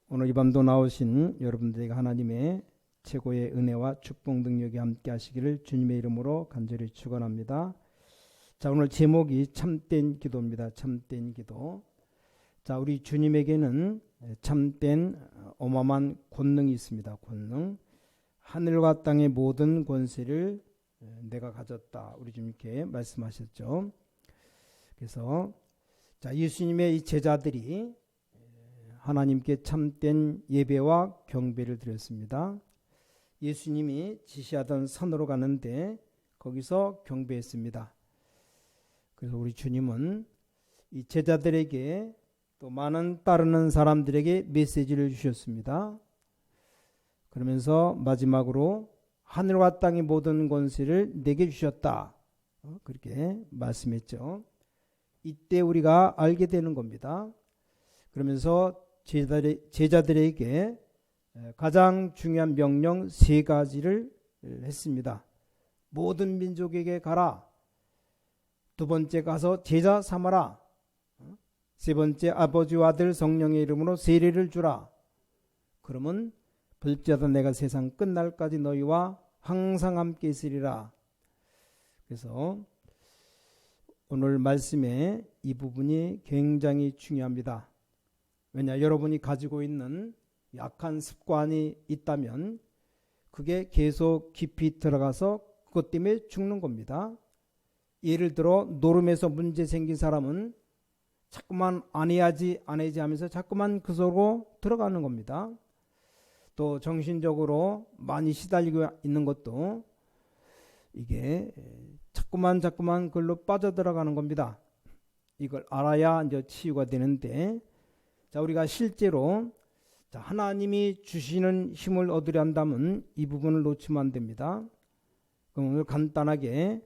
오늘 이 밤도 나오신 여러분들에게 하나님의 최고의 은혜와 축복 능력이 함께 하시기를 주님의 이름으로 간절히 축원합니다. 자, 오늘 제목이 참된 기도입니다. 참된 기도. 자, 우리 주님에게는 참된 어마어마한 권능이 있습니다. 권능. 하늘과 땅의 모든 권세를 내가 가졌다. 우리 주님께 말씀하셨죠. 그래서 자, 예수님의 이 제자들이 하나님께 참된 예배와 경배를 드렸습니다. 예수님이 지시하던 산으로 가는데 거기서 경배했습니다. 그래서 우리 주님은 이 제자들에게 또 많은 따르는 사람들에게 메시지를 주셨습니다. 그러면서 마지막으로 하늘과 땅의 모든 권세를 내게 주셨다. 그렇게 말씀했죠. 이때 우리가 알게 되는 겁니다. 그러면서 제자들에게 가장 중요한 명령 세 가지를 했습니다. 모든 민족에게 가라. 두 번째 가서 제자 삼아라. 세 번째 아버지와 아들 성령의 이름으로 세례를 주라. 그러면 볼지어다 내가 세상 끝날까지 너희와 항상 함께 있으리라. 그래서 오늘 말씀의 이 부분이 굉장히 중요합니다. 왜냐, 여러분이 가지고 있는 약한 습관이 있다면 그게 계속 깊이 들어가서 그것 때문에 죽는 겁니다. 예를 들어 노름에서 문제 생긴 사람은 자꾸만 안 해야지 하면서 자꾸만 그 속으로 들어가는 겁니다. 또 정신적으로 많이 시달리고 있는 것도 이게 자꾸만 그걸로 빠져들어가는 겁니다. 이걸 알아야 이제 치유가 되는데, 자, 우리가 실제로 하나님이 주시는 힘을 얻으려 한다면 이 부분을 놓치면 안 됩니다. 그럼 오늘 간단하게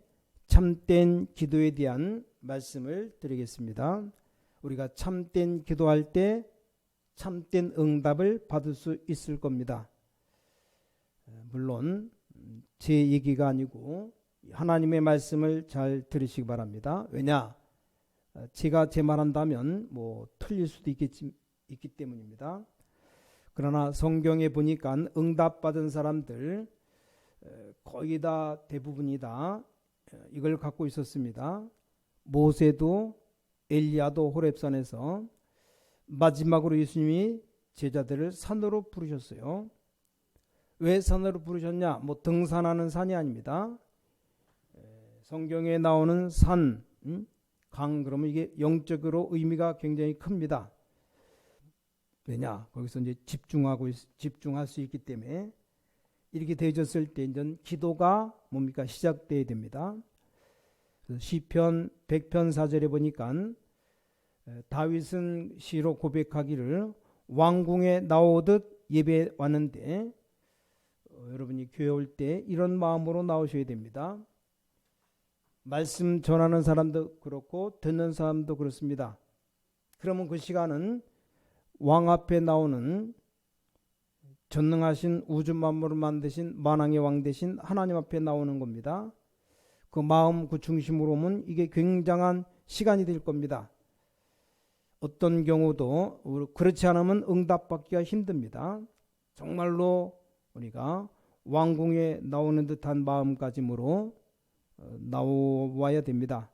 참된 기도에 대한 말씀을 드리겠습니다. 우리가 참된 기도할 때 참된 응답을 받을 수 있을 겁니다. 물론 제 얘기가 아니고 하나님의 말씀을 잘 들으시기 바랍니다. 왜냐? 제가 제 말한다면 틀릴 수도 있기 때문입니다. 그러나 성경에 보니까 응답받은 사람들 거의 다 대부분이 다 이걸 갖고 있었습니다. 모세도 엘리야도 호렙산에서 마지막으로 예수님이 제자들을 산으로 부르셨어요. 왜 산으로 부르셨냐? 등산하는 산이 아닙니다. 성경에 나오는 산, 강, 그러면 이게 영적으로 의미가 굉장히 큽니다. 왜냐? 거기서 이제 집중할 수 있기 때문에 이렇게 되어졌을 때 이제 기도가 뭡니까? 시작돼야 됩니다. 시편 100편 4절에 보니까 다윗은 시로 고백하기를 왕궁에 나오듯 예배 왔는데, 여러분이 교회 올 때 이런 마음으로 나오셔야 됩니다. 말씀 전하는 사람도 그렇고 듣는 사람도 그렇습니다. 그러면 그 시간은 왕 앞에 나오는 전능하신 우주 만물을 만드신 만왕의 왕 되신 하나님 앞에 나오는 겁니다. 그 마음 그 중심으로 오면 이게 굉장한 시간이 될 겁니다. 어떤 경우도 그렇지 않으면 응답받기가 힘듭니다. 정말로 우리가 왕궁에 나오는 듯한 마음가짐으로 나와야 됩니다.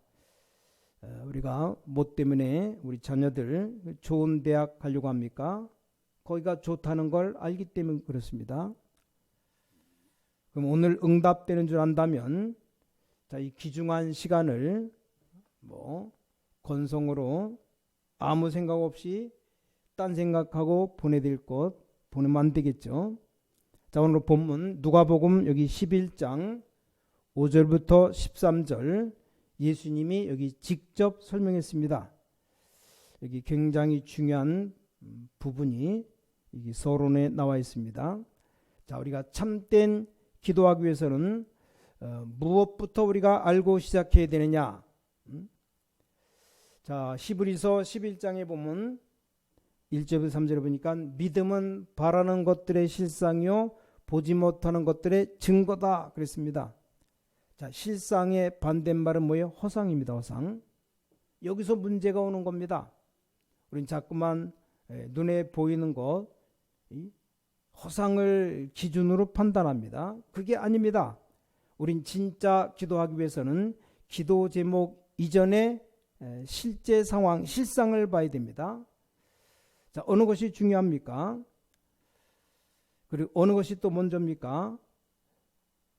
우리가 뭐 때문에 우리 자녀들 좋은 대학 가려고 합니까? 거기가 좋다는 걸 알기 때문에 그렇습니다. 그럼 오늘 응답되는 줄 안다면 이 귀중한 시간을 건성으로 아무 생각 없이 딴 생각하고 보내드릴 것 보내면 안 되겠죠. 자, 오늘 본문 누가복음 여기 11장 5절부터 13절 예수님이 여기 직접 설명했습니다. 여기 굉장히 중요한 부분이 여기 서론에 나와 있습니다. 자, 우리가 참된 기도하기 위해서는 무엇부터 우리가 알고 시작해야 되느냐? 자, 히브리서 11장에 보면 1절부터 3절에 보니까 믿음은 바라는 것들의 실상이요 보지 못하는 것들의 증거다 그랬습니다. 자, 실상의 반대말은 뭐예요? 허상입니다. 허상. 여기서 문제가 오는 겁니다. 우린 자꾸만 눈에 보이는 것, 이 허상을 기준으로 판단합니다. 그게 아닙니다. 우린 진짜 기도하기 위해서는 기도 제목 이전에 실제 상황, 실상을 봐야 됩니다. 자, 어느 것이 중요합니까? 그리고 어느 것이 또 먼저입니까?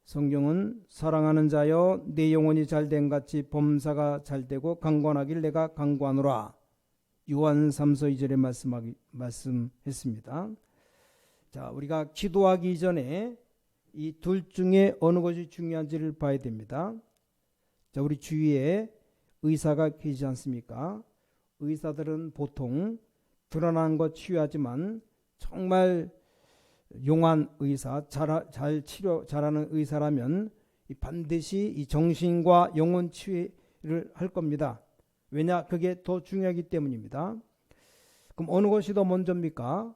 성경은 사랑하는 자여 내 영혼이 잘된 같이 범사가 잘되고 강권하길 내가 강권하노라. 요한 3서 2절에 말씀했습니다. 자, 우리가 기도하기 이전에 이 둘 중에 어느 것이 중요한지를 봐야 됩니다. 자, 우리 주위에 의사가 계시지 않습니까? 의사들은 보통 드러난 것 치유하지만 정말 용한 의사, 잘 치료 잘하는 의사라면 반드시 이 정신과 영혼 치유를 할 겁니다. 왜냐? 그게 더 중요하기 때문입니다. 그럼 어느 것이 더 먼저입니까?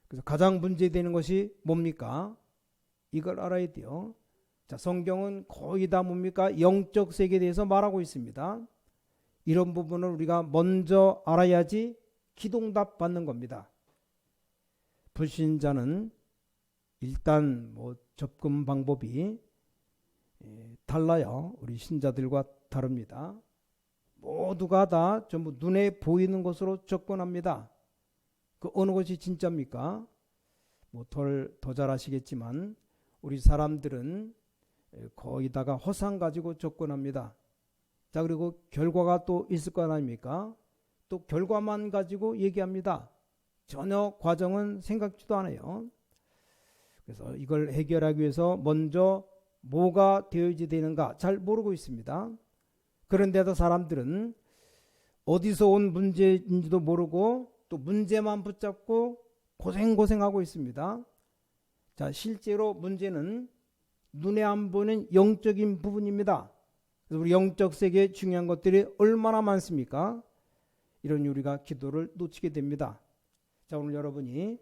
그래서 가장 문제되는 것이 뭡니까? 이걸 알아야 돼요. 자, 성경은 거의 다 뭡니까? 영적 세계에 대해서 말하고 있습니다. 이런 부분을 우리가 먼저 알아야지 기도응답 받는 겁니다. 불신자는 일단 접근 방법이 달라요. 우리 신자들과 다릅니다. 모두가 다 전부 눈에 보이는 것으로 접근합니다. 그 어느 것이 진짜입니까? 더 잘 아시겠지만 우리 사람들은 거의 다가 허상 가지고 접근합니다. 자, 그리고 결과가 또 있을 거 아닙니까? 또 결과만 가지고 얘기합니다. 전혀 과정은 생각지도 않아요. 그래서 이걸 해결하기 위해서 먼저 뭐가 되어야지 되는가 잘 모르고 있습니다. 그런데도 사람들은 어디서 온 문제인지도 모르고 또 문제만 붙잡고 고생하고 있습니다. 자, 실제로 문제는 눈에 안 보이는 영적인 부분입니다. 그래서 우리 영적 세계에 중요한 것들이 얼마나 많습니까? 이런 우리가 기도를 놓치게 됩니다. 자, 오늘 여러분이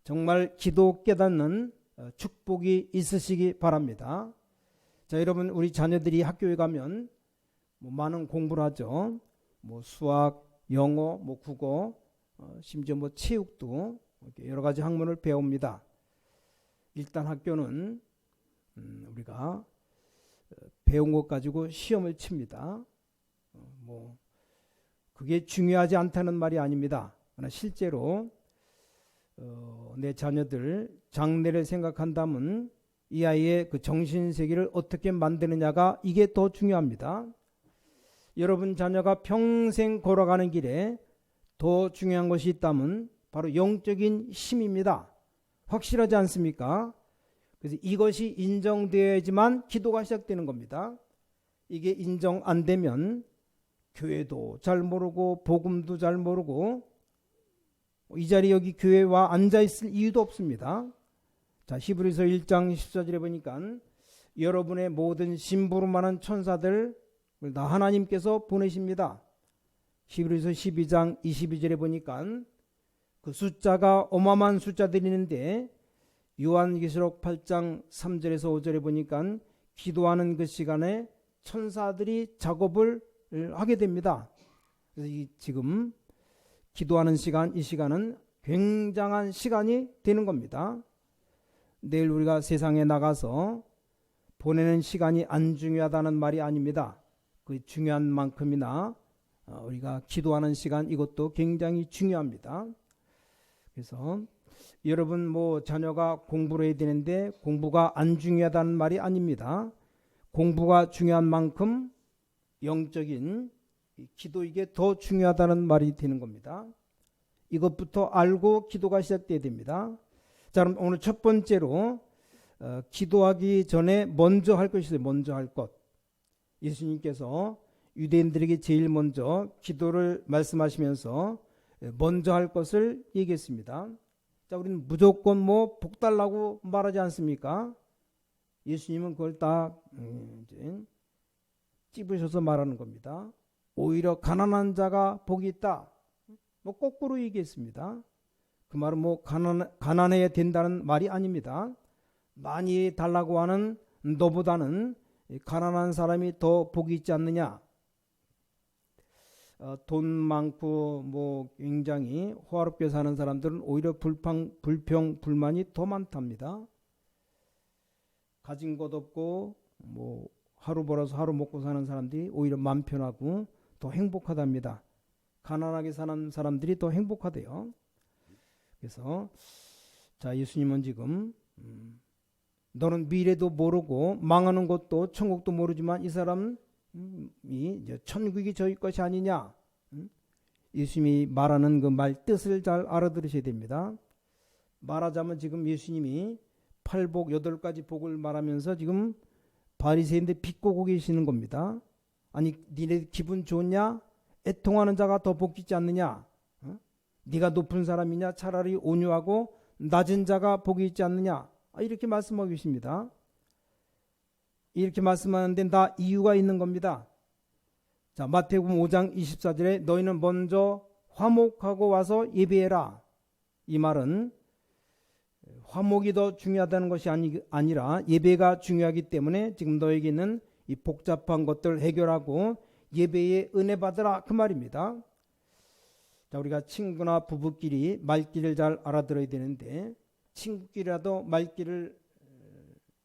정말 기도 깨닫는 축복이 있으시기 바랍니다. 자, 여러분, 우리 자녀들이 학교에 가면 많은 공부를 하죠. 수학, 영어, 국어, 심지어 체육도 여러 가지 학문을 배웁니다. 일단 학교는 우리가 배운 것 가지고 시험을 칩니다. 그게 중요하지 않다는 말이 아닙니다. 그러나 실제로 내 자녀들 장래를 생각한다면 이 아이의 그 정신세계를 어떻게 만드느냐가 이게 더 중요합니다. 여러분 자녀가 평생 걸어가는 길에 더 중요한 것이 있다면 바로 영적인 힘입니다. 확실하지 않습니까? 그래서 이것이 인정되어야지만 기도가 시작되는 겁니다. 이게 인정 안 되면 교회도 잘 모르고 복음도 잘 모르고 이 자리에 여기 교회에 와 앉아있을 이유도 없습니다. 자, 히브리서 1장 14절에 보니까 여러분의 모든 심부름하는 천사들 다 하나님께서 보내십니다. 히브리서 12장 22절에 보니까 그 숫자가 어마어마한 숫자들이 있는데 요한계시록 8장 3절에서 5절에 보니까 기도하는 그 시간에 천사들이 작업을 하게 됩니다. 그래서 지금 기도하는 시간, 이 시간은 굉장한 시간이 되는 겁니다. 내일 우리가 세상에 나가서 보내는 시간이 안 중요하다는 말이 아닙니다. 그 중요한 만큼이나 우리가 기도하는 시간, 이것도 굉장히 중요합니다. 그래서 여러분 자녀가 공부를 해야 되는데 공부가 안 중요하다는 말이 아닙니다. 공부가 중요한 만큼 영적인 기도, 이게 더 중요하다는 말이 되는 겁니다. 이것부터 알고 기도가 시작돼야 됩니다. 자, 그럼 오늘 첫 번째로 기도하기 전에 먼저 할 것이 있어요. 먼저 할 것. 예수님께서 유대인들에게 제일 먼저 기도를 말씀하시면서 먼저 할 것을 얘기했습니다. 자, 우리는 무조건 복 달라고 말하지 않습니까? 예수님은 그걸 다 이제 찝으셔서 말하는 겁니다. 오히려 가난한 자가 복이 있다. 거꾸로 얘기했습니다. 그 말은 가난해야 된다는 말이 아닙니다. 많이 달라고 하는 너보다는 가난한 사람이 더 복이 있지 않느냐. 돈 많고 뭐 굉장히 호화롭게 사는 사람들은 오히려 불평, 불만이 더 많답니다. 가진 것 없고 뭐 하루 벌어서 하루 먹고 사는 사람들이 오히려 마음 편하고 더 행복하답니다. 가난하게 사는 사람들이 더 행복하대요. 그래서 자, 예수님은 지금 너는 미래도 모르고 망하는 것도 천국도 모르지만 이 사람이 이제 천국이 저희 것이 아니냐. 예수님이 말하는 그 말 뜻을 잘 알아들으셔야 됩니다. 말하자면 지금 예수님이 8복 8가지 복을 말하면서 지금 바리새인들 비꼬고 계시는 겁니다. 아니 니네 기분 좋냐? 애통하는 자가 더 복 있지 않느냐? 네가 높은 사람이냐? 차라리 온유하고 낮은 자가 복이 있지 않느냐? 이렇게 말씀하고 계십니다. 이렇게 말씀하는데 다 이유가 있는 겁니다. 자, 마태복음 5장 24절에 너희는 먼저 화목하고 와서 예배해라. 이 말은 화목이 더 중요하다는 것이 아니라 예배가 중요하기 때문에 지금 너에게는 이 복잡한 것들 해결하고 예배에 은혜 받으라 그 말입니다. 자, 우리가 친구나 부부끼리 말귀를 잘 알아들어야 되는데 친구끼리라도 말귀를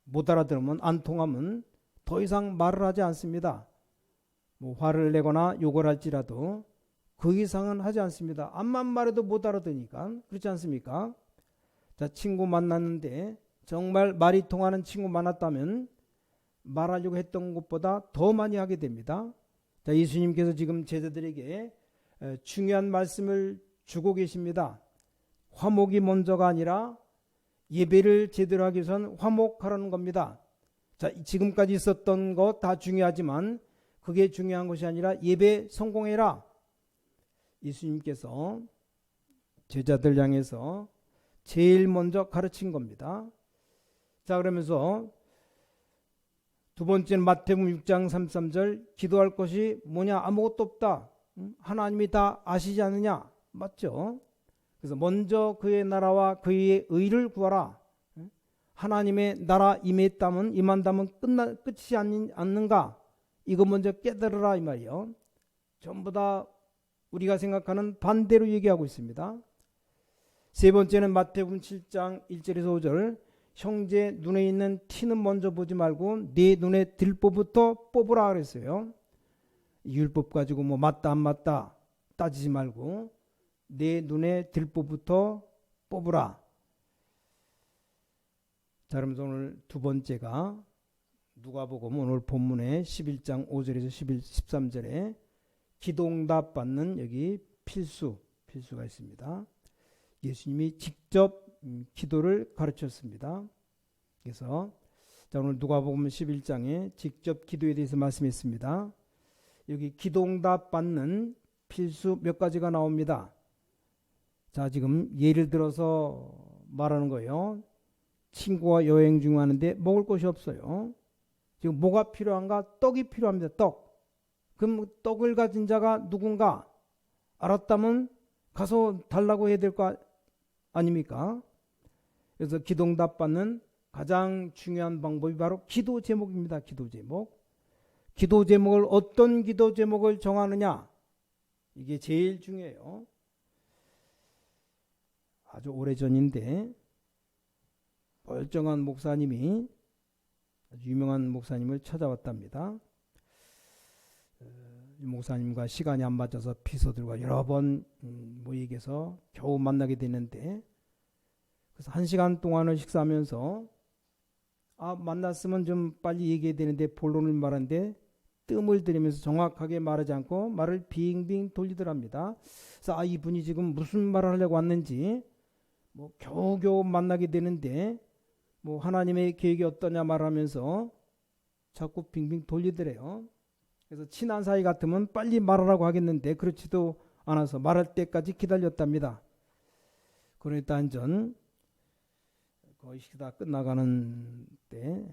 못 알아들으면 안 통하면 더 이상 말을 하지 않습니다. 뭐 화를 내거나 욕을 할지라도 그 이상은 하지 않습니다. 암만 말해도 못 알아듣으니까. 그렇지 않습니까? 자, 친구 만났는데 정말 말이 통하는 친구 만났다면 말하려고 했던 것보다 더 많이 하게 됩니다. 자, 예수님께서 지금 제자들에게 중요한 말씀을 주고 계십니다. 화목이 먼저가 아니라 예배를 제대로 하기 위해서는 화목하라는 겁니다. 자, 지금까지 있었던 거 다 중요하지만 그게 중요한 것이 아니라 예배 성공해라. 예수님께서 제자들 향해서 제일 먼저 가르친 겁니다. 자, 그러면서 두 번째는 마태복음 6장 33절 기도할 것이 뭐냐? 아무것도 없다. 하나님이 다 아시지 않느냐? 맞죠? 그래서 먼저 그의 나라와 그의 의를 구하라. 하나님의 나라 임한다면 끝이 않는가? 이거 먼저 깨달으라 이 말이요. 전부 다 우리가 생각하는 반대로 얘기하고 있습니다. 세 번째는 마태복음 7장 1절에서 5절 형제 눈에 있는 티는 먼저 보지 말고 네 눈에 들보부터 뽑으라 그랬어요. 율법 가지고 뭐 맞다 안 맞다 따지지 말고 내 눈에 들보부터 뽑으라. 자, 그럼 오늘 두 번째가 누가복음 오늘 본문에 11장 5절에서 13절에 기도응답 받는 여기 필수가 있습니다. 예수님이 직접 기도를 가르쳤습니다. 그래서 자, 오늘 누가복음 11장에 직접 기도에 대해서 말씀했습니다. 여기 기도응답 받는 필수 몇 가지가 나옵니다. 자, 지금 예를 들어서 말하는 거예요. 친구와 여행 중 하는데 먹을 것이 없어요. 지금 뭐가 필요한가? 떡이 필요합니다. 떡. 그럼 떡을 가진 자가 누군가 알았다면 가서 달라고 해야 될 거 아닙니까? 그래서 기도응답 받는 가장 중요한 방법이 바로 기도 제목입니다. 기도 제목. 기도 제목을 어떤 기도 제목을 정하느냐? 이게 제일 중요해요. 아주 오래전인데 멀쩡한 목사님이 아주 유명한 목사님을 찾아왔답니다. 이 목사님과 시간이 안 맞아서 비서들과 여러 번 모이게서 겨우 만나게 되는데 그래서 1시간 동안을 식사하면서 만났으면 좀 빨리 얘기해야 되는데 본론을 말하는데 뜸을 들이면서 정확하게 말하지 않고 말을 빙빙 돌리더랍니다. 그래서 이분이 지금 무슨 말을 하려고 왔는지 뭐 겨우겨우 만나게 되는데 뭐 하나님의 계획이 어떠냐 말하면서 자꾸 빙빙 돌리더래요. 그래서 친한 사이 같으면 빨리 말하라고 하겠는데 그렇지도 않아서 말할 때까지 기다렸답니다. 그러니까 한전 거의 식사 끝나가는 때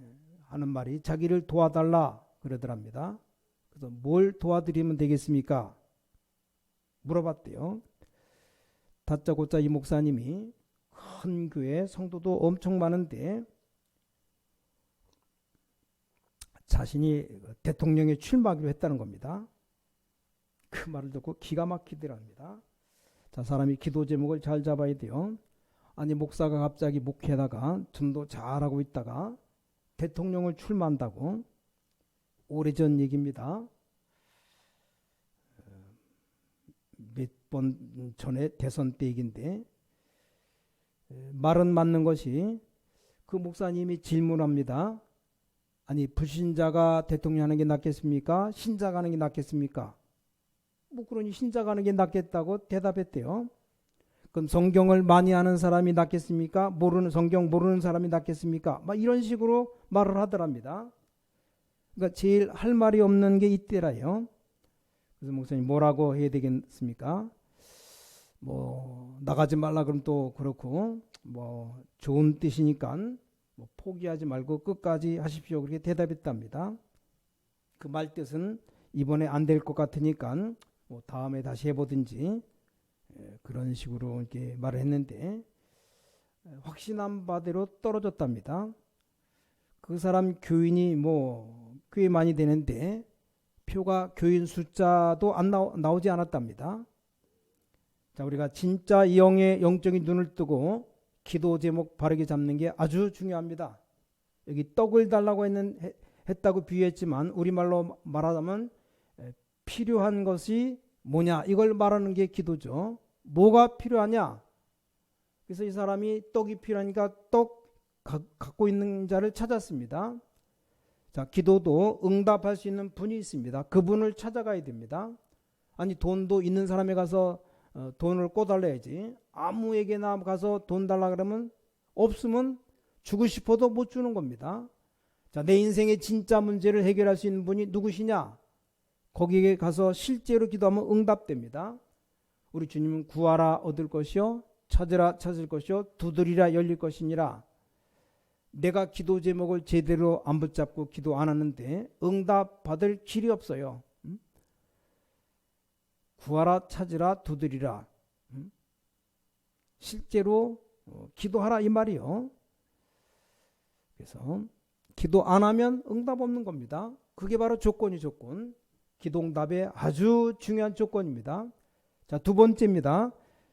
하는 말이 자기를 도와달라 그러더랍니다. 그래서 뭘 도와드리면 되겠습니까? 물어봤대요. 다짜고짜 이 목사님이 큰 교회 성도도 엄청 많은데 자신이 대통령에 출마하기로 했다는 겁니다. 그 말을 듣고 기가 막히더랍니다. 자, 사람이 기도 제목을 잘 잡아야 돼요. 아니, 목사가 갑자기 목회하다가 전도 잘하고 있다가 대통령을 출마한다고. 오래전 얘기입니다. 몇 번 전에 대선 때 얘기인데, 말은 맞는 것이, 그 목사님이 질문합니다. 아니, 불신자가 대통령 하는 게 낫겠습니까? 신자가 하는 게 낫겠습니까? 뭐 그러니 신자가 하는 게 낫겠다고 대답했대요. 그럼 성경을 많이 아는 사람이 낫겠습니까? 성경 모르는 사람이 낫겠습니까? 막 이런 식으로 말을 하더랍니다. 그러니까 제일 할 말이 없는 게 이때라요. 그래서 목사님 뭐라고 해야 되겠습니까? 뭐 나가지 말라 그러면 또 그렇고, 뭐 좋은 뜻이니까 뭐 포기하지 말고 끝까지 하십시오, 그렇게 대답했답니다. 그 말 뜻은 이번에 안 될 것 같으니까 뭐 다음에 다시 해보든지, 그런 식으로 이렇게 말을 했는데, 확신한 바대로 떨어졌답니다. 그 사람 교인이 뭐 꽤 많이 되는데 표가 교인 숫자도 안 나오지 않았답니다. 자, 우리가 진짜 영의 영적인 눈을 뜨고 기도 제목 바르게 잡는 게 아주 중요합니다. 여기 떡을 달라고 했다고 비유했지만 우리말로 말하자면 필요한 것이 뭐냐, 이걸 말하는 게 기도죠. 뭐가 필요하냐? 그래서 이 사람이 떡이 필요하니까 떡 갖고 있는 자를 찾았습니다. 자, 기도도 응답할 수 있는 분이 있습니다. 그분을 찾아가야 됩니다. 아니, 돈도 있는 사람에 가서 돈을 꿔달라야지. 아무에게나 가서 돈 달라 그러면 없으면 주고 싶어도 못 주는 겁니다. 자, 내 인생의 진짜 문제를 해결할 수 있는 분이 누구시냐? 거기에 가서 실제로 기도하면 응답됩니다. 우리 주님은 구하라 얻을 것이요, 찾으라 찾을 것이요, 두드리라 열릴 것이니라. 내가 기도 제목을 제대로 안 붙잡고 기도 안 하는데 응답 받을 길이 없어요. 구하라 찾으라 두드리라. 실제로 기도하라 이 말이요. 그래서 기도 안 하면 응답 없는 겁니다. 그게 바로 조건. 기도응답의 아주 중요한 조건입니다. 자, 두 번째입니다.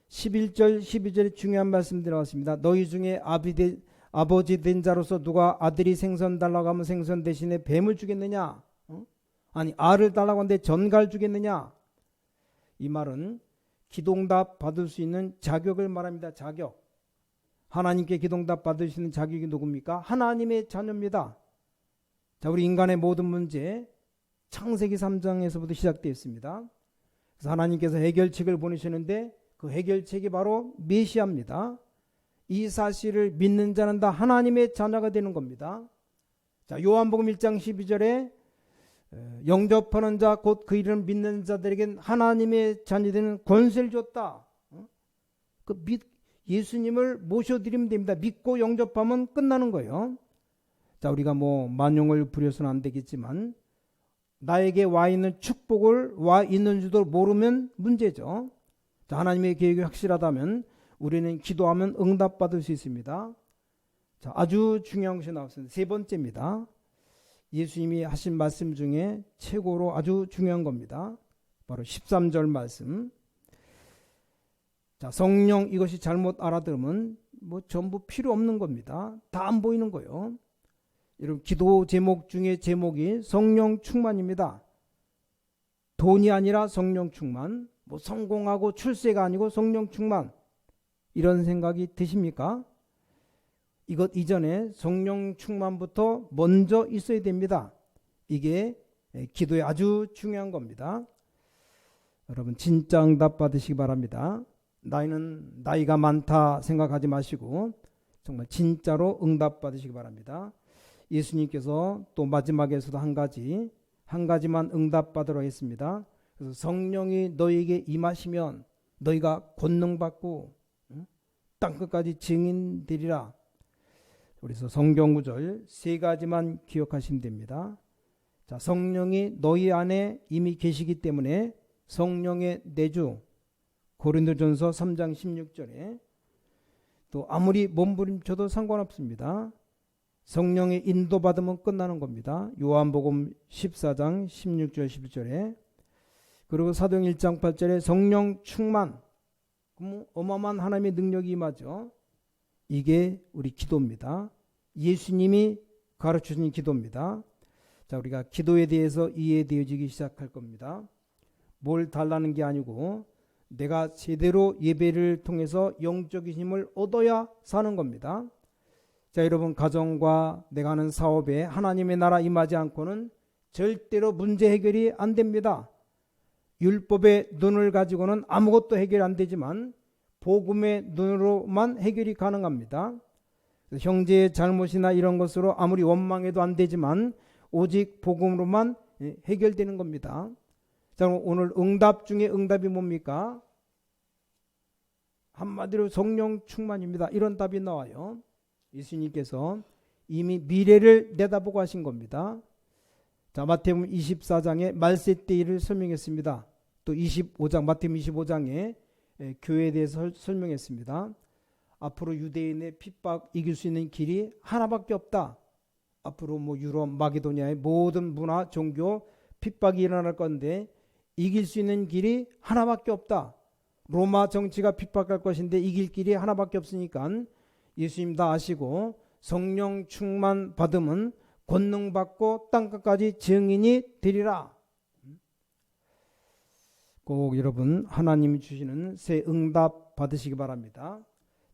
11절 12절에 중요한 말씀 들어왔습니다. 너희 중에 아버지 된 자로서 누가 아들이 생선 달라고 하면 생선 대신에 뱀을 주겠느냐? 아니, 알을 달라고 하는데 전갈 주겠느냐? 이 말은 기도응답 받을 수 있는 자격을 말합니다. 자격. 하나님께 기도응답 받을 수 있는 자격이 누굽니까? 하나님의 자녀입니다. 자, 우리 인간의 모든 문제 창세기 3장에서부터 시작되어 있습니다. 그래서 하나님께서 해결책을 보내시는데 그 해결책이 바로 메시아입니다. 이 사실을 믿는 자는 다 하나님의 자녀가 되는 겁니다. 자, 요한복음 1장 12절에 영접하는 자 곧 그 이름을 믿는 자들에겐 하나님의 자녀 되는 권세를 줬다. 예수님을 모셔드리면 됩니다. 믿고 영접하면 끝나는 거예요. 자, 우리가 뭐 만용을 부려서는 안 되겠지만 나에게 와 있는 축복을 와 있는 줄도 모르면 문제죠. 자, 하나님의 계획이 확실하다면 우리는 기도하면 응답받을 수 있습니다. 자, 아주 중요한 것이 나왔습니다. 세 번째입니다. 예수님이 하신 말씀 중에 최고로 아주 중요한 겁니다. 바로 13절 말씀. 자, 성령, 이것이 잘못 알아들으면 뭐 전부 필요 없는 겁니다. 다 안 보이는 거예요. 여러분, 기도 제목 중에 제목이 성령 충만입니다. 돈이 아니라 성령 충만, 뭐 성공하고 출세가 아니고 성령 충만, 이런 생각이 드십니까? 이것 이전에 성령 충만부터 먼저 있어야 됩니다. 이게 기도에 아주 중요한 겁니다. 여러분, 진짜 응답 받으시기 바랍니다. 나이가 많다 생각하지 마시고 정말 진짜로 응답 받으시기 바랍니다. 예수님께서 또 마지막에서도 한 가지만 응답 받으러 했습니다. 그래서 성령이 너에게 임하시면 너희가 권능 받고 땅끝까지 증인 되리라. 그래서 성경 구절 세 가지만 기억하시면 됩니다. 자, 성령이 너희 안에 이미 계시기 때문에 성령의 내주, 고린도전서 3장 16절에 또 아무리 몸부림쳐도 상관없습니다. 성령의 인도받으면 끝나는 겁니다. 요한복음 14장 16절 11절에 그리고 사도행 1장 8절에 성령 충만, 어마어마한 하나님의 능력이 임하죠. 이게 우리 기도입니다. 예수님이 가르쳐주신 기도입니다. 자, 우리가 기도에 대해서 이해되어지기 시작할 겁니다. 뭘 달라는 게 아니고 내가 제대로 예배를 통해서 영적인 힘을 얻어야 사는 겁니다. 자, 여러분, 가정과 내가 하는 사업에 하나님의 나라 임하지 않고는 절대로 문제 해결이 안 됩니다. 율법의 눈을 가지고는 아무것도 해결 안 되지만 복음의 눈으로만 해결이 가능합니다. 형제의 잘못이나 이런 것으로 아무리 원망해도 안 되지만 오직 복음으로만 해결되는 겁니다. 자, 오늘 응답 중에 응답이 뭡니까? 한마디로 성령 충만입니다. 이런 답이 나와요. 예수님께서 이미 미래를 내다보고 하신 겁니다. 자, 마태복음 24장에 말세때를 설명했습니다. 또 25장, 마태복음 25장에 교회에 대해서 설명했습니다. 앞으로 유대인의 핍박 이길 수 있는 길이 하나밖에 없다. 앞으로 유럽, 마게도니아의 모든 문화, 종교 핍박이 일어날 건데 이길 수 있는 길이 하나밖에 없다. 로마 정치가 핍박할 것인데 이길 길이 하나밖에 없으니까 예수님 다 아시고 성령 충만 받으면 권능 받고 땅끝까지 증인이 되리라. 꼭 여러분 하나님이 주시는 새 응답 받으시기 바랍니다.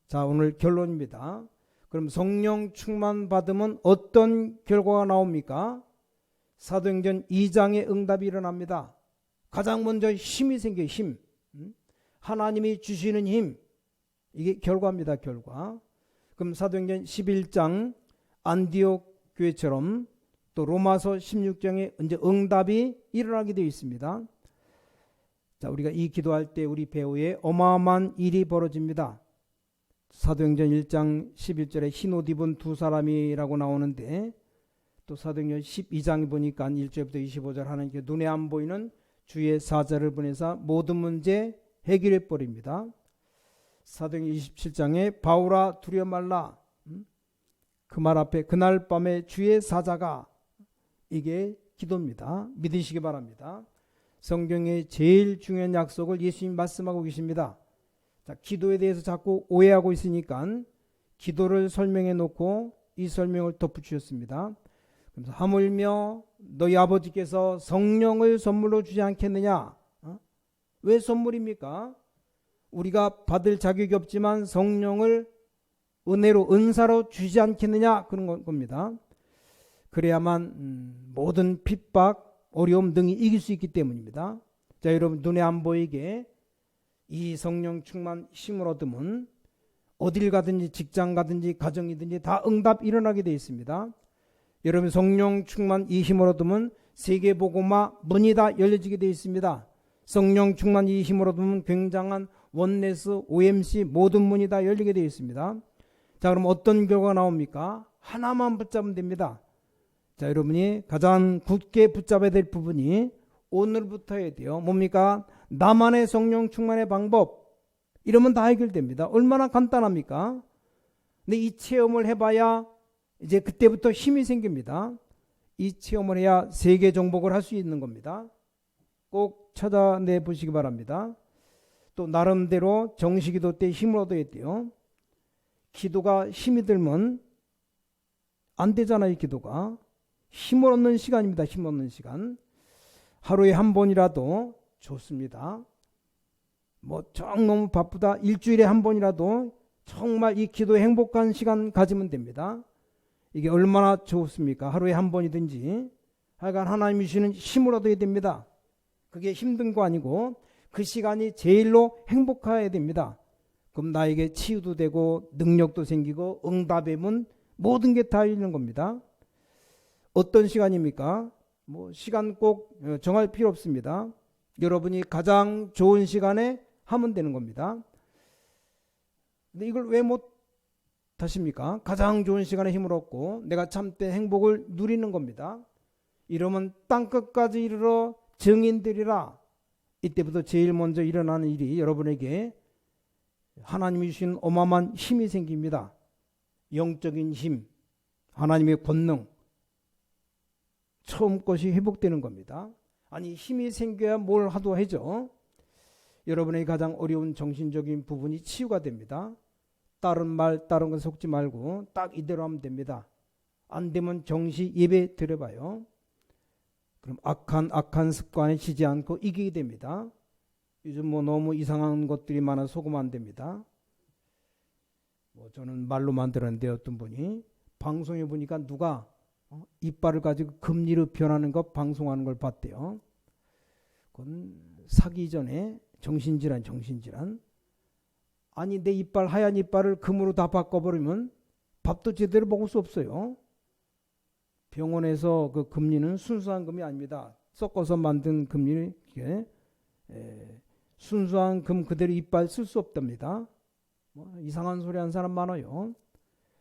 자, 오늘 결론입니다. 그럼 성령 충만 받으면 어떤 결과가 나옵니까? 사도행전 2장의 응답이 일어납니다. 가장 먼저 힘이 생겨요. 힘. 하나님이 주시는 힘. 이게 결과입니다. 결과. 그럼 사도행전 11장 안디옥 교회처럼 또 로마서 16장에 이제 응답이 일어나게 되어 있습니다. 자, 우리가 이 기도할 때 우리 배후에 어마어마한 일이 벌어집니다. 사도행전 1장 11절에 흰 옷 입은 두 사람이라고 나오는데 또 사도행전 12장에 보니까 1절부터 25절 하나님께 눈에 안 보이는 주의 사자를 보내사 모든 문제 해결해 버립니다. 사도행전 27장에 바울아 두려워 말라. 그 말 앞에 그날 밤에 주의 사자가, 이게 기도입니다. 믿으시기 바랍니다. 성경의 제일 중요한 약속을 예수님이 말씀하고 계십니다. 자, 기도에 대해서 자꾸 오해하고 있으니까 기도를 설명해 놓고 이 설명을 덧붙이셨습니다. 그래서 하물며 너희 아버지께서 성령을 선물로 주지 않겠느냐? 왜 선물입니까? 우리가 받을 자격이 없지만 성령을 은혜로 은사로 주지 않겠느냐? 그런 겁니다. 그래야만 모든 핍박, 어려움 등이 이길 수 있기 때문입니다. 자, 여러분 눈에 안 보이게 이 성령 충만 힘을 얻으면 어딜 가든지 직장 가든지 가정이든지 다 응답 일어나게 되어 있습니다. 여러분 성령 충만 이 힘을 얻으면 세계복음화 문이 다 열려지게 되어 있습니다. 성령 충만 이 힘을 얻으면 굉장한 원네스, OMC 모든 문이 다 열리게 되어 있습니다. 자, 그럼 어떤 결과가 나옵니까? 하나만 붙잡으면 됩니다. 자, 여러분이 가장 굳게 붙잡아야 될 부분이 오늘부터 해야 돼요. 뭡니까? 나만의 성령 충만의 방법. 이러면 다 해결됩니다. 얼마나 간단합니까? 근데 이 체험을 해봐야 이제 그때부터 힘이 생깁니다. 이 체험을 해야 세계 정복을 할 수 있는 겁니다. 꼭 찾아내 보시기 바랍니다. 또 나름대로 정시기도 때 힘을 얻어야 돼요. 기도가 힘이 들면 안 되잖아요. 기도가 힘을 얻는 시간입니다. 힘 얻는 시간. 하루에 한 번이라도 좋습니다. 정 너무 바쁘다. 일주일에 한 번이라도 정말 이 기도에 행복한 시간 가지면 됩니다. 이게 얼마나 좋습니까? 하루에 한 번이든지. 하여간 하나님이 주시는 힘을 얻어야 됩니다. 그게 힘든 거 아니고 그 시간이 제일로 행복해야 됩니다. 그럼 나에게 치유도 되고 능력도 생기고 응답의 문 모든 게 다 열리는 겁니다. 어떤 시간입니까? 시간 꼭 정할 필요 없습니다. 여러분이 가장 좋은 시간에 하면 되는 겁니다. 근데 이걸 왜 못 하십니까? 가장 좋은 시간에 힘을 얻고 내가 참된 행복을 누리는 겁니다. 이러면 땅끝까지 이르러 증인되리라. 이때부터 제일 먼저 일어나는 일이 여러분에게 하나님이 주신 어마어마한 힘이 생깁니다. 영적인 힘, 하나님의 권능, 처음 것이 회복되는 겁니다. 아니 힘이 생겨야 뭘 하도 하죠. 여러분의 가장 어려운 정신적인 부분이 치유가 됩니다. 다른 말 다른 거 속지 말고 딱 이대로 하면 됩니다. 안 되면 정시 예배 드려봐요. 그럼 악한 습관에 지지 않고 이기게 됩니다. 요즘 뭐 너무 이상한 것들이 많아 속으면 안 됩니다. 뭐 저는 말로만 들었는데 어떤 분이 방송에 보니까 누가 이빨을 가지고 금리로 변하는 거 방송하는 걸 봤대요. 그건 사기 전에 정신질환. 아니 내 이빨 하얀 이빨을 금으로 다 바꿔버리면 밥도 제대로 먹을 수 없어요. 병원에서 그 금리는 순수한 금이 아닙니다. 섞어서 만든 금리, 순수한 금 그대로 이빨 쓸 수 없답니다. 뭐 이상한 소리 하는 사람 많아요.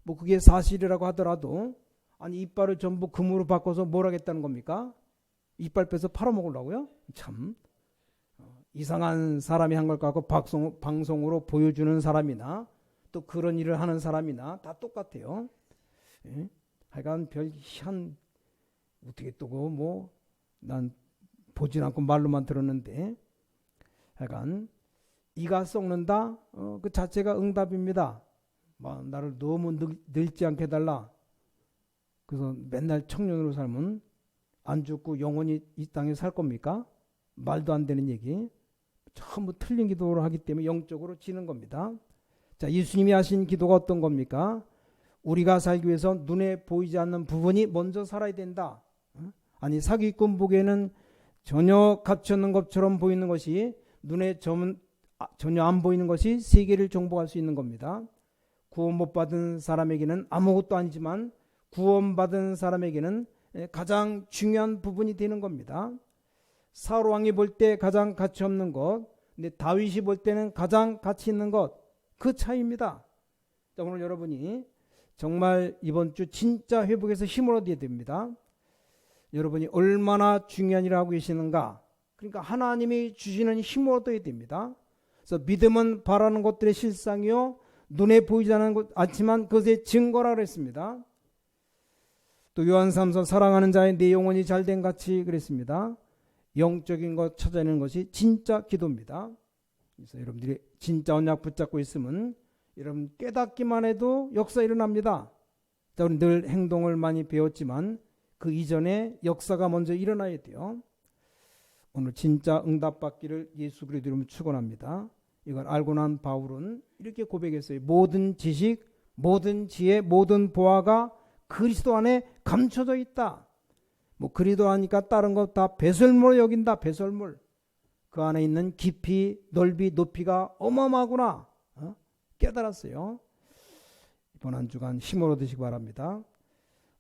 뭐 그게 사실이라고 하더라도 아니 이빨을 전부 금으로 바꿔서 뭘 하겠다는 겁니까? 이빨 빼서 팔아먹으려고요? 참 이상한 사람이 한 걸 갖고 방송으로 보여주는 사람이나 또 그런 일을 하는 사람이나 다 똑같아요. 예? 하여간 별 희한 어떻게 또고 뭐 난 보진 않고 말로만 들었는데 하여간 이가 썩는다 그 자체가 응답입니다. 막 나를 너무 늙지 않게 해달라. 그래서 맨날 청년으로 살면 안 죽고 영원히 이 땅에 살 겁니까? 말도 안 되는 얘기. 전부 틀린 기도를 하기 때문에 영적으로 지는 겁니다. 자, 예수님이 하신 기도가 어떤 겁니까? 우리가 살기 위해서 눈에 보이지 않는 부분이 먼저 살아야 된다. 아니 사기꾼 보기에는 전혀 가치 없는 것처럼 보이는 것이 눈에 전혀 안 보이는 것이 세계를 정복할 수 있는 겁니다. 구원 못 받은 사람에게는 아무것도 아니지만 구원받은 사람에게는 가장 중요한 부분이 되는 겁니다. 사울 왕이 볼 때 가장 가치 없는 것, 근데 다윗이 볼 때는 가장 가치 있는 것, 그 차이입니다. 자, 오늘 여러분이 정말 이번 주 진짜 회복해서 힘을 얻어야 됩니다. 여러분이 얼마나 중요한 일을 하고 계시는가. 그러니까 하나님이 주시는 힘을 얻어야 됩니다. 그래서 믿음은 바라는 것들의 실상이요 눈에 보이지 않지만 그것의 증거라 그랬습니다. 또 요한삼서 사랑하는 자의 내 영혼이 잘된 같이 그랬습니다. 영적인 것 찾아내는 것이 진짜 기도입니다. 그래서 여러분들이 진짜 언약 붙잡고 있으면 여러분 깨닫기만 해도 역사 일어납니다. 자, 우리 늘 행동을 많이 배웠지만 그 이전에 역사가 먼저 일어나야 돼요. 오늘 진짜 응답받기를 예수 그리스도 이름으로 축원합니다. 이걸 알고 난 바울은 이렇게 고백했어요. 모든 지식, 모든 지혜, 모든 보화가 그리스도 안에 감춰져 있다. 뭐 그리스도 하니까 다른 거 다 배설물로 여긴다. 배설물. 그 안에 있는 깊이, 넓이, 높이가 어마어마하구나. 깨달았어요. 이번 한 주간 힘을 얻으시기 바랍니다.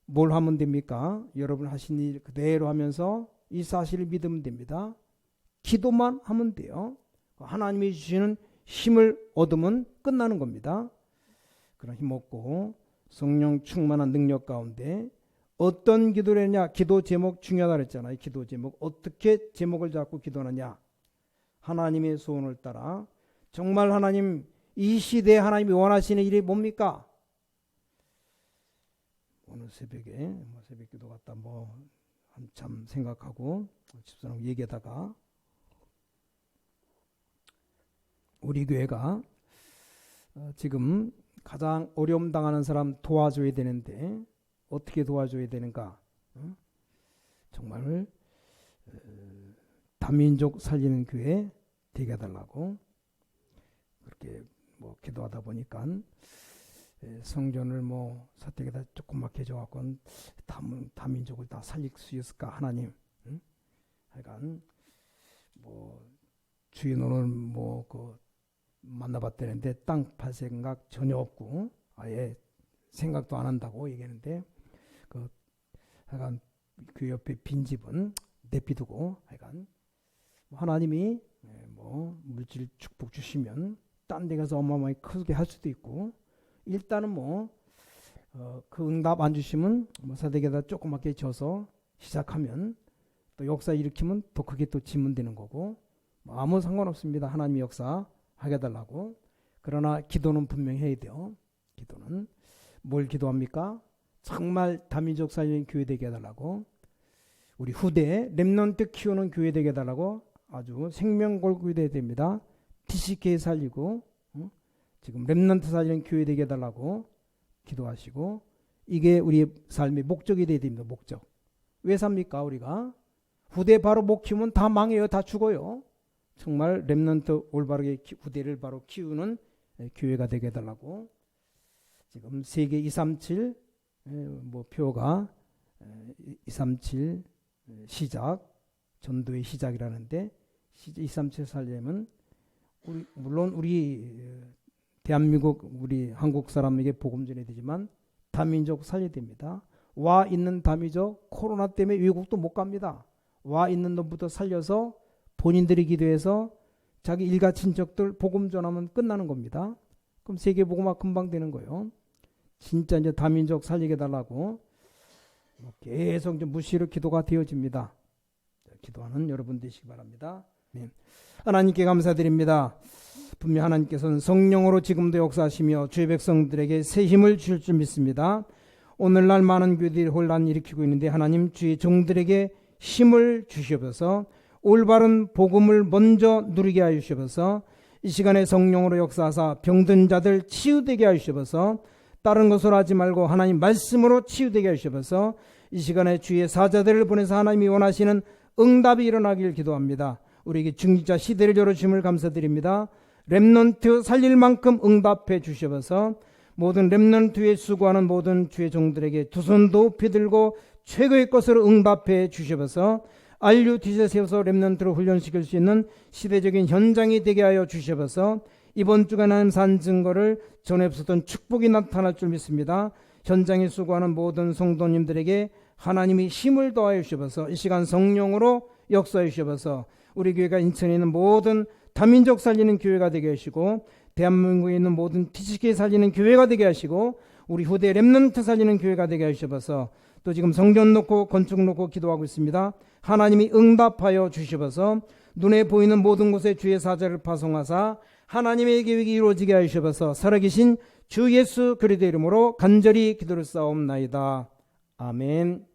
뭘 하면 됩니까? 여러분 하신 일 그대로 하면서 이 사실을 믿으면 됩니다. 기도만 하면 돼요. 하나님이 주시는 힘을 얻으면 끝나는 겁니다. 그런 힘 얻고 성령 충만한 능력 가운데 어떤 기도를 했냐? 기도 제목 중요하다 그랬잖아요. 기도 제목. 어떻게 제목을 잡고 기도하느냐? 하나님의 소원을 따라 정말 하나님 이 시대에 하나님이 원하시는 일이 뭡니까? 오늘 새벽에 새벽 기도 갔다 한참 생각하고 집사람 얘기하다가 우리 교회가 지금 가장 어려움 당하는 사람 도와줘야 되는데 어떻게 도와줘야 되는가? 정말 다민족 살리는 교회 되게 해달라고 그렇게 기도하다 보니까 성전을 사택에다 조그맣게 해줘갖고 다민족을 다 살릴 수 있을까 하나님. 하여간 주인어른 만나봤다는데 땅 팔 생각 전혀 없고 아예 생각도 안 한다고 얘기했는데 하여간 그 옆에 빈 집은 내비두고 하여간 하나님이 물질 축복 주시면 딴 데 가서 어마어마하게 크게 할 수도 있고 일단은 그 응답 안 주시면 사대에다 조그맣게 져서 시작하면 또 역사 일으키면 더 크게 또 지면 되는 거고 아무 상관없습니다. 하나님이 역사 하게 해달라고. 그러나 기도는 분명히 해야 돼요. 기도는 뭘 기도합니까? 정말 다민족 살리는 교회 되게 해달라고. 우리 후대 렘넌트 키우는 교회 되게 해달라고 아주 생명 걸고 돼야 됩니다. TCK 살리고 지금 렘넌트 살리는 교회 되게 해달라고 기도하시고, 이게 우리 삶의 목적이 돼야 됩니다. 목적. 왜 삽니까? 우리가 후대 바로 못 키우면 다 망해요. 다 죽어요. 정말 렘넌트 올바르게 후대를 바로 키우는 교회가 되게 해달라고. 지금 세계 237 뭐 표가 237 시작, 전도의 시작이라는데, 237 살려면 물론 우리 대한민국 우리 한국 사람에게 복음 전해야 되지만 다민족 살려야 됩니다. 와 있는 다민족, 코로나 때문에 외국도 못 갑니다. 와 있는 놈부터 살려서 본인들이 기도해서 자기 일가 친척들 복음 전하면 끝나는 겁니다. 그럼 세계 복음화 금방 되는 거예요. 진짜 이제 다민족 살리게 달라고 계속 좀 무시로 기도가 되어집니다. 기도하는 여러분 되시기 바랍니다. 네. 하나님께 감사드립니다. 분명 하나님께서는 성령으로 지금도 역사하시며 주의 백성들에게 새 힘을 주실 줄 믿습니다. 오늘날 많은 교회들이 혼란 일으키고 있는데 하나님 주의 종들에게 힘을 주시옵소서. 올바른 복음을 먼저 누리게 하여 주시옵소서. 이 시간에 성령으로 역사하사 병든 자들 치유되게 하여 주시옵소서. 다른 것으로 하지 말고 하나님 말씀으로 치유되게 하여 주시옵소서. 이 시간에 주의 사자들을 보내서 하나님이 원하시는 응답이 일어나길 기도합니다. 우리에게 중직자 시대를 열어주심을 감사드립니다. 렘넌트 살릴 만큼 응답해 주시옵소서. 모든 렘넌트에 수고하는 모든 주의 종들에게 두 손 높이 들고 최고의 것으로 응답해 주시옵소서. 안류 뒤에 세워서 렘넌트로 훈련시킬 수 있는 시대적인 현장이 되게 하여 주시옵소서. 이번 주간 하나님 산 증거를 전에 없었던 축복이 나타날 줄 믿습니다. 현장에 수고하는 모든 성도님들에게 하나님이 힘을 더하여 주시옵소서. 이 시간 성령으로 역사해 주시옵소서. 우리 교회가 인천에 있는 모든 다민족 살리는 교회가 되게 하시고, 대한민국에 있는 모든 TCK 살리는 교회가 되게 하시고, 우리 후대 렘넌트 살리는 교회가 되게 하시옵소서. 또 지금 성전 놓고 건축 놓고 기도하고 있습니다. 하나님이 응답하여 주시옵소서. 눈에 보이는 모든 곳에 주의 사자를 파송하사 하나님의 계획이 이루어지게 하시옵소서. 살아계신 주 예수 그리스도의 이름으로 간절히 기도를 싸움나이다. 아멘.